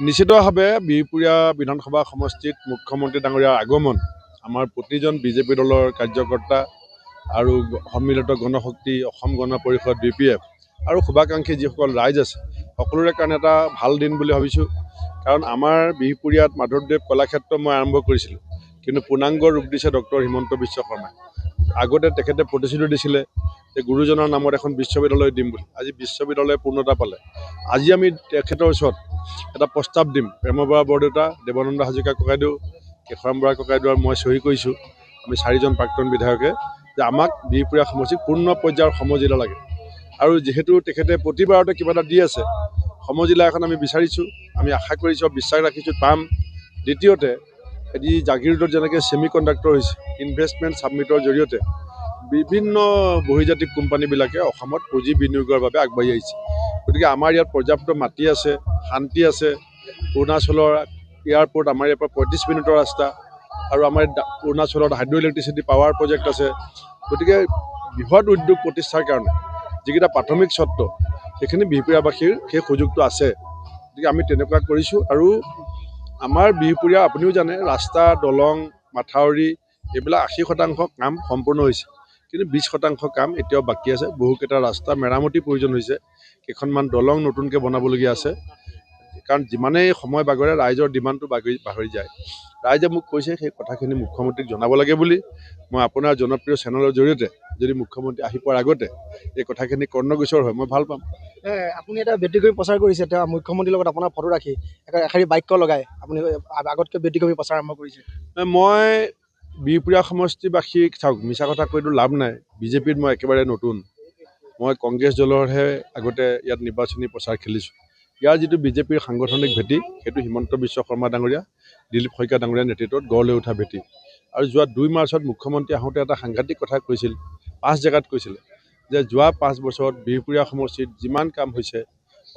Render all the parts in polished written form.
নিশ্চিতভাৱে বিহপুৰীয়া বিধানসভা সমষ্টিত মুখ্যমন্ত্ৰী ডাঙৰীয়াৰ আগমন আমাৰ প্ৰতিজন বিজেপি দলৰ কাৰ্যকৰ্তা আৰু সন্মিলিত গণশক্তি অসম গণ পৰিষদ BPF আৰু শুভাকাংক্ষী যিসকল ৰাইজ আছে সকলোৰে কাৰণে এটা ভাল দিন বুলি ভাবিছোঁ। কাৰণ আমাৰ বিহপুৰীয়াত মাধৱদেৱ কলাক্ষেত্ৰ মই আৰম্ভ কৰিছিলোঁ, কিন্তু পূৰ্ণাংগ ৰূপ দিছে ডক্টৰ হিমন্ত বিশ্ব শৰ্মাই। আগতে তেখেতে প্ৰতিশ্ৰুতি দিছিলে যে গুৰুজনৰ নামত এখন বিশ্ববিদ্যালয় দিম বুলি। আজি বিশ্ববিদ্যালয়ে পূৰ্ণতা পালে। আজি আমি তেখেতৰ ওচৰত এটা প্ৰস্তাৱ দিম। প্ৰেম বৰা বৰদেউতা, দেৱানন্দ হাজৰিকা ককাইদেউ, কেশৰাম বৰা ককাইদেউ আৰু মই চহী কৰিছোঁ, আমি 4জন প্ৰাক্তন বিধায়কে, যে আমাক বিহপুৰীয়া সমষ্টিক পূৰ্ণ পৰ্যায়ৰ সমজিলা লাগে। আৰু যিহেতু তেখেতে প্ৰতিবাৰতে কিবা এটা দি আছে, সমজিলা এখন আমি বিচাৰিছোঁ, আমি আশা কৰিছোঁ, বিশ্বাস ৰাখিছোঁ পাম। দ্বিতীয়তে, এটি জাগিৰোডত যেনেকৈ ছেমি কণ্ডাক্টৰ হৈছে, ইনভেষ্টমেণ্ট ছাবমিটৰ জৰিয়তে বিভিন্ন বহিৰ্জাতিক কোম্পানীবিলাকে অসমত পুঁজি বিনিয়োগৰ বাবে আগবাঢ়ি আহিছে। গতিকে আমাৰ ইয়াত পৰ্যাপ্ত মাটি আছে, শান্তি আছে। অৰুণাচলৰ এয়াৰপৰ্ট আমাৰ ইয়াৰ পৰা 35 মিনিটৰ ৰাস্তা, আৰু আমাৰ অৰুণাচলত হাইড্ৰ' ইলেক্ট্ৰিচিটি পাৱাৰ প্ৰজেক্ট আছে। গতিকে বৃহৎ উদ্যোগ প্ৰতিষ্ঠাৰ কাৰণে যিকেইটা প্ৰাথমিক চৰ্ত, সেইখিনি বিহপুৰীয়াবাসীৰ সেই সুযোগটো আছে। গতিকে আমি তেনেকুৱা কৰিছোঁ। আৰু আমাৰ বিহপুৰীয়া আপুনিও জানে, ৰাস্তা, দলং, মাথাউৰি এইবিলাক 80% কাম সম্পূৰ্ণ হৈছে, কিন্তু 20% কাম এতিয়াও বাকী আছে। বহুকেইটা ৰাস্তা মেৰামতিৰ প্ৰয়োজন হৈছে, কেইখনমান দলং নতুনকৈ বনাবলগীয়া আছে। কাৰণ যিমানেই সময় বাগৰে ৰাইজৰ ডিমাণ্ডটো বাঢ়ি যায়। ৰাইজে মোক কৈছে সেই কথাখিনি মুখ্যমন্ত্ৰীক জনাব লাগে বুলি। মই আপোনাৰ জনপ্ৰিয় চেনেলৰ জৰিয়তে যদি মুখ্যমন্ত্ৰী আহি পোৱাৰ আগতে এই কথাখিনি কৰ্ণগোচৰ হয়, মই ভাল পাম। আপুনি এটা ব্যতিক্ৰমী প্ৰচাৰ কৰিছে, তেওঁ মুখ্যমন্ত্ৰীৰ লগত আপোনাৰ ফটো ৰাখি এষাৰি বাক্য লগাই আপুনি আগতকৈ ব্যতিক্ৰমী প্ৰচাৰ আৰম্ভ কৰিছে। মই বিহপুৰীয়া সমষ্টিবাসীক চাওক, মিছা কথা কৈতো লাভ নাই। বিজেপিত মই একেবাৰে নতুন। মই কংগ্ৰেছ দলৰহে আগতে ইয়াত নিৰ্বাচনী প্ৰচাৰ খেলিছোঁ। ইয়াৰ যিটো বিজেপিৰ সাংগঠনিক ভেটি, সেইটো হিমন্ত বিশ্ব শৰ্মা ডাঙৰীয়া, দিলীপ শইকীয়া ডাঙৰীয়াৰ নেতৃত্বত গঢ় লৈ উঠা ভেটি। আৰু যোৱা 2 মাৰ্চত মুখ্যমন্ত্ৰী আহোঁতে এটা সাংঘাতিক কথা কৈছিল, 5 জেগাত কৈছিলে যে যোৱা 5 বছৰত বিহপুৰীয়া সমষ্টিত যিমান কাম হৈছে,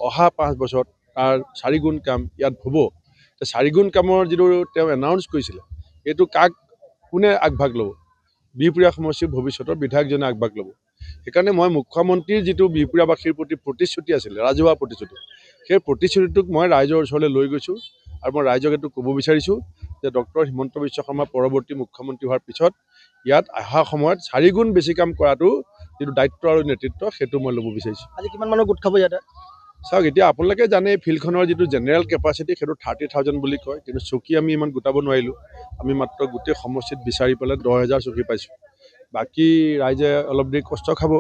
অহা 5 বছৰত তাৰ 4 গুণ কাম ইয়াত হ'ব। 4 গুণ কামৰ যিটো তেওঁ এনাউন্স কৰিছিলে, এইটো কোনে আগভাগ ল'ব? বিহপুৰীয়া সমষ্টিৰ ভৱিষ্যতৰ বিধায়কজনে আগভাগ ল'ব। সেইকাৰণে মই মুখ্যমন্ত্ৰীৰ যিটো বিহপুৰীয়াবাসীৰ প্ৰতি প্ৰতিশ্ৰুতি আছিলে, ৰাজহুৱা প্ৰতিশ্ৰুতি, সেই প্ৰতিশ্ৰুতিটোক মই ৰাইজৰ ওচৰলৈ লৈ গৈছোঁ। আৰু মই ৰাইজক এইটো ক'ব বিচাৰিছোঁ যে ডক্টৰ হিমন্ত বিশ্ব শৰ্মা পৰৱৰ্তী মুখ্যমন্ত্ৰী হোৱাৰ পিছত ইয়াত অহা সময়ত 4 গুণ বেছি কাম কৰাটো যিটো দায়িত্ব আৰু নেতৃত্ব, সেইটো মই ল'ব বিচাৰিছোঁ। আজি কিমান মানুহ গোট খাব ইয়াতে? চাওক, এতিয়া আপোনালোকে জানে ফিল্ডখনৰ যিটো জেনেৰেল কেপাচিটি সেইটো 30,000 বুলি কয়, কিন্তু চকী আমি ইমান গোটাব নোৱাৰিলোঁ। আমি মাত্ৰ গোটেই সমষ্টিত বিচাৰি পেলাই 10,000 চকী পাইছোঁ। বাকী ৰাইজে অলপ দেৰি কষ্ট খাব।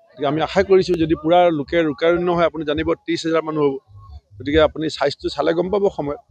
গতিকে আমি আশা কৰিছোঁ যদি পূৰা লোকে ৰোকাৰণ্য হয়, আপুনি জানিব 30,000 মানুহ হ'ব। গতিকে আপুনি চাইজটো চালে গম পাব সময়ত।